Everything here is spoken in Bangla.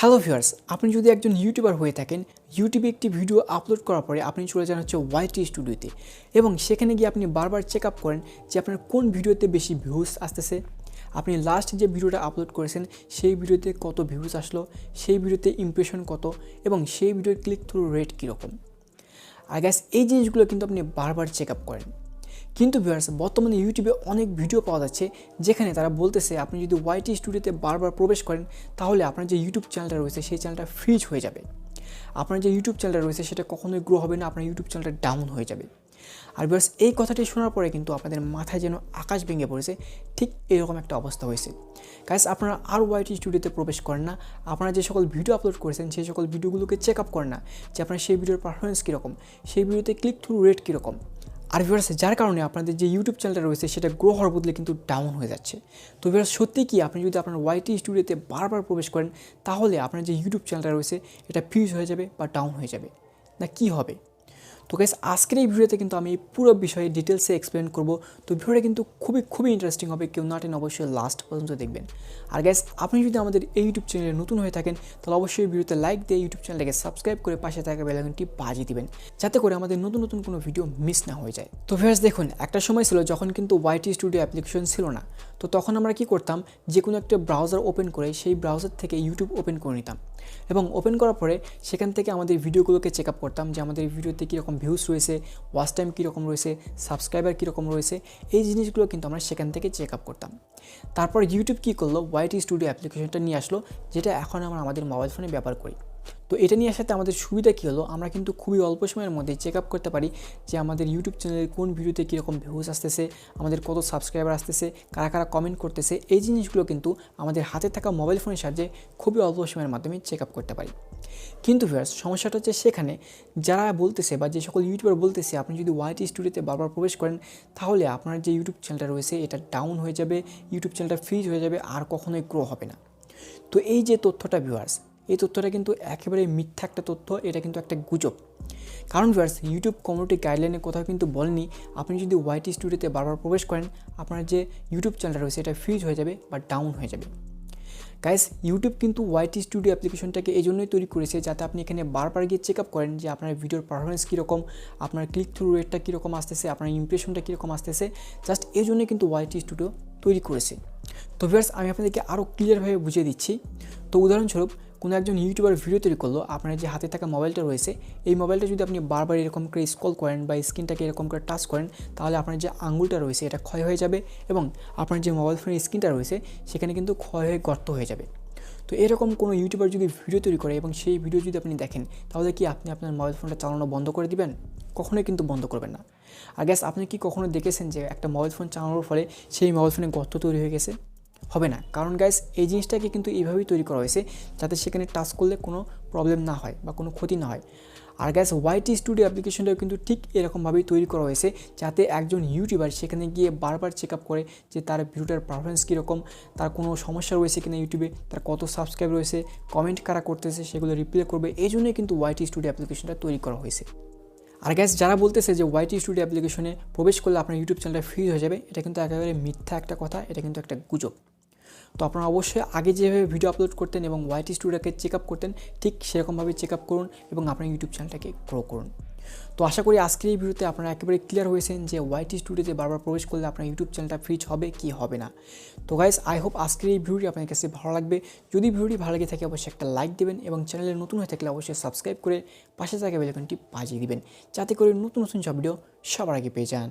হ্যালো ভিউয়ার্স, আপনি যদি একজন ইউটিউবার হয়ে থাকেন, ইউটিউবে একটি ভিডিও আপলোড করার পরে আপনি চলে যান হচ্ছে ওয়াইটি স্টুডিওতে এবং সেখানে গিয়ে আপনি বারবার চেক আপ করেন যে আপনার কোন ভিডিওতে বেশি ভিউজ আসতেছে, আপনি লাস্ট যে ভিডিওটা আপলোড করেছেন সেই ভিডিওতে কত ভিউজ আসলো, সেই ভিডিওতে ইমপ্রেশন কত এবং সেই ভিডিওর ক্লিক থ্রু রেট কীরকম। আই গেস এই জিনিসগুলো কিন্তু আপনি বারবার চেক আপ করেন। কিন্তু ভিউয়ার্স, বর্তমানে ইউটিউবে অনেক ভিডিও পাওয়া যাচ্ছে যেখানে তারা বলতেছে আপনি যদি ওয়াইটি স্টুডিওতে বারবার প্রবেশ করেন তাহলে আপনার যে ইউটিউব চ্যানেলটা রয়েছে সেই চ্যানেলটা ফ্রিজ হয়ে যাবে। আপনার যে ইউটিউব চ্যানেলটা রয়েছে সেটা কখনোই গ্রো হবে না, আপনার ইউটিউব চ্যানেলটা ডাউন হয়ে যাবে। আর ভিউয়ার্স, এই কথাটি শোনার পরে কিন্তু আপনাদের মাথায় যেন আকাশ ভেঙে পড়েছে, ঠিক এরকম একটা অবস্থা হয়েছে। গাইস, আপনারা আর ওয়াইটি স্টুডিওতে প্রবেশ করেন না, আপনারা যে সকল ভিডিও আপলোড করেছেন সেই সকল ভিডিওগুলোকে চেক আপ করেন না যে আপনার সেই ভিডিওর পারফরমেন্স কীরকম, সেই ভিডিওতে ক্লিক থ্রু রেট কীরকম। আর ভিউয়ার্স, যার কারণে আপনাদের যে ইউটিউব চ্যানেলটা রয়েছে সেটা গ্রো হওয়ার বদলে কিন্তু ডাউন হয়ে যাচ্ছে। তো ভিউয়ার্স, সত্যি কি আপনি যদি আপনার ওয়াইটি স্টুডিওতে বারবার প্রবেশ করেন তাহলে আপনার যে ইউটিউব চ্যানেলটা রয়েছে এটা ফ্রিজ হয়ে যাবে বা ডাউন হয়ে যাবে, না কি হবে? তো গাইস, আজকের এই ভিডিওতে কিন্তু আমি এই পুরো বিষয়ে ডিটেলসে এক্সপ্লেন করব। তো ভিডিওটা কিন্তু খুবই ইন্টারেস্টিং হবে, কেউ না টেনে অবশ্যই লাস্ট পর্যন্ত দেখবেন। আর গাইস, আপনি যদি আমাদের এই ইউটিউব চ্যানেলে নতুন হয়ে থাকেন তাহলে অবশ্যই ভিডিওতে লাইক দিয়ে ইউটিউব চ্যানেলটাকে সাবস্ক্রাইব করে পাশে থাকা বেল আইকনটি বাজিয়ে দিবেন যাতে করে আমাদের নতুন কোনো ভিডিও মিস না হয়ে যায়। তো ভিউয়ার্স, দেখুন, একটা সময় ছিল যখন কিন্তু ওয়াইটি স্টুডিও অ্যাপ্লিকেশন ছিল না। তো তখন আমরা কি করতাম, যে কোনো একটা ব্রাউজার ওপেন করে সেই ব্রাউজার থেকে ইউটিউব ওপেন করে নিতাম এবং ওপেন করার পরে সেখান থেকে আমাদের ভিডিওগুলোকে চেক আপ করতাম যে আমাদের ভিডিওতে কীরকম ভিউজ রয়েছে, ওয়াচ টাইম কীরকম রয়েছে, সাবস্ক্রাইবার কীরকম রয়েছে, এই জিনিসগুলো কিন্তু আমরা সেখান থেকে চেক আপ করতাম। তারপর ইউটিউব কী করলো, ওয়াইটি স্টুডিও অ্যাপ্লিকেশনটা নিয়ে আসলো, যেটা এখন আমরা আমাদের মোবাইল ফোনে ব্যবহার করি। তো এটা নিয়ে আসাতে আমাদের সুবিধা কী হলো, আমরা কিন্তু খুবই অল্প সময়ের মধ্যে চেক আপ করতে পারি যে আমাদের ইউটিউব চ্যানেলের কোন ভিডিওতে কীরকম ভিউজ আসতেছে, আমাদের কত সাবস্ক্রাইবার আসতেছে, কারা কারা কমেন্ট করতেছে, এই জিনিসগুলো কিন্তু আমাদের হাতে থাকা মোবাইল ফোনের সাহায্যে খুবই অল্প সময়ের মাধ্যমে চেক আপ করতে পারি। কিন্তু ভিউয়ার্স, সমস্যাটা হচ্ছে সেখানে যারা বলতেছে বা যে সকল ইউটিউবার বলতেছে আপনি যদি ওয়াইটি স্টুডিওতে বারবার প্রবেশ করেন তাহলে আপনার যে ইউটিউব চ্যানেলটা রয়েছে এটা ডাউন হয়ে যাবে, ইউটিউব চ্যানেলটা ফ্রিজ হয়ে যাবে, আর কখনোই গ্রো হবে না। তো এই যে তথ্যটা ভিউয়ার্স, এই তথ্যটা কিন্তু একেবারে মিথ্যা একটা তথ্য, এটা কিন্তু একটা গুজব। কারণ ভিউয়ার্স, ইউটিউব কমিউনিটি গাইডলাইনে কোথাও কিন্তু বলেনি আপনি যদি ওয়াইটি স্টুডিওতে বারবার প্রবেশ করেন আপনার যে ইউটিউব চ্যানেলটা রয়েছে এটা ফ্রিজ হয়ে যাবে বা ডাউন হয়ে যাবে। গাইস, ইউটিউব কিন্তু ওয়াইটি স্টুডিও অ্যাপ্লিকেশনটাকে এই জন্যই তৈরি করেছে যাতে আপনি এখানে বারবার গিয়ে চেক আপ করেন যে আপনার ভিডিওর পারফরমেন্স কীরকম, আপনার ক্লিক থ্রু রেটটা কীরকম আসতেছে, আপনার ইমপ্রেশনটা কীরকম আসতেছে। জাস্ট এই জন্যই কিন্তু ওয়াইটি স্টুডিও তৈরি করেছে। তো ভিউয়ার্স, আমি আপনাদেরকে আরও ক্লিয়ারভাবে বুঝিয়ে দিচ্ছি। তো উদাহরণস্বরূপ, কোনো একজন ইউটিউবার ভিডিও তৈরি করলো, আপনার যে হাতে থাকা মোবাইলটা রয়েছে এই মোবাইলটা যদি আপনি বারবার এরকম করে স্ক্রল করেন বা স্ক্রিনটাকে এরকম করে টাচ করেন তাহলে আপনার যে আঙুলটা রয়েছে এটা ক্ষয় হয়ে যাবে এবং আপনার যে মোবাইল ফোনের স্ক্রিনটা রয়েছে সেখানে কিন্তু ক্ষয় হয়ে গর্ত হয়ে যাবে। তো এরকম কোনো ইউটিউবার যদি ভিডিও তৈরি করে এবং সেই ভিডিও যদি আপনি দেখেন তাহলে কি আপনি আপনার মোবাইল ফোনটা চালানো বন্ধ করে দিবেন? কখনোই কিন্তু বন্ধ করবেন না। আর গ্যাস, আপনি কি কখনো দেখেছেন যে একটা মোবাইল ফোন চালানোর ফলে সেই মোবাইল ফোনে গর্ত তৈরি হয়ে গেছে? হবে না, কারণ গাইস এই জিনিসটাকে কিন্তু এইভাবেই তৈরি করা হয়েছে যাতে সেখানে টাচ করলে কোনো প্রবলেম না হয় বা কোনো ক্ষতি না হয়। আর গাইস, ওয়াইটি স্টুডিও অ্যাপ্লিকেশনটাও কিন্তু ঠিক এরকমভাবেই তৈরি করা হয়েছে যাতে একজন ইউটিউবার সেখানে গিয়ে বারবার চেক আপ করে যে তার ভিডিওটার পারফরমেন্স কীরকম, তার কোনো সমস্যা রয়েছে কিনা ইউটিউবে, তার কত সাবস্ক্রাইব রয়েছে, কমেন্ট কারা করতেছে সেগুলো রিপ্লে করবে। এই জন্যই কিন্তু ওয়াইটি স্টুডিও অ্যাপ্লিকেশনটা তৈরি করা হয়েছে। আর গাইস, যারা বলতেছে যে ওয়াইটি স্টুডিও অ্যাপ্লিকেশনে প্রবেশ করলে আপনার ইউটিউব চ্যানেলটা ফ্রিজ হয়ে যাবে, এটা কিন্তু একেবারে মিথ্যা একটা কথা, এটা কিন্তু একটা গুজব। তো আপনারা অবশ্যই আগে যেভাবে ভিডিও আপলোড করতেন এবং ওয়াইটি স্টুডিওকে চেক আপ করতেন ঠিক সেরকমভাবে চেক আপ করুন এবং আপনার ইউটিউব চ্যানেলটাকে গ্রো করুন। তো আশা করি আজকের এই ভিডিওতে আপনারা একেবারে ক্লিয়ার হয়েছেন যে ওয়াইটি স্টুডিওতে বারবার প্রবেশ করলে আপনার ইউটিউব চ্যানেলটা ফ্রিজ হবে কি হবে না। তো গাইস, আই হোপ আজকের এই ভিডিওটি আপনার কাছে ভালো লাগবে। যদি ভিডিওটি ভালো লাগে থাকে অবশ্যই একটা লাইক দেবেন এবং চ্যানেলে নতুন হয়ে থাকলে অবশ্যই সাবস্ক্রাইব করে পাশে থাকা বেল আইকনটি বাজিয়ে দিবেন যাতে করে নতুন সব ভিডিও সবার আগে পেয়ে যান।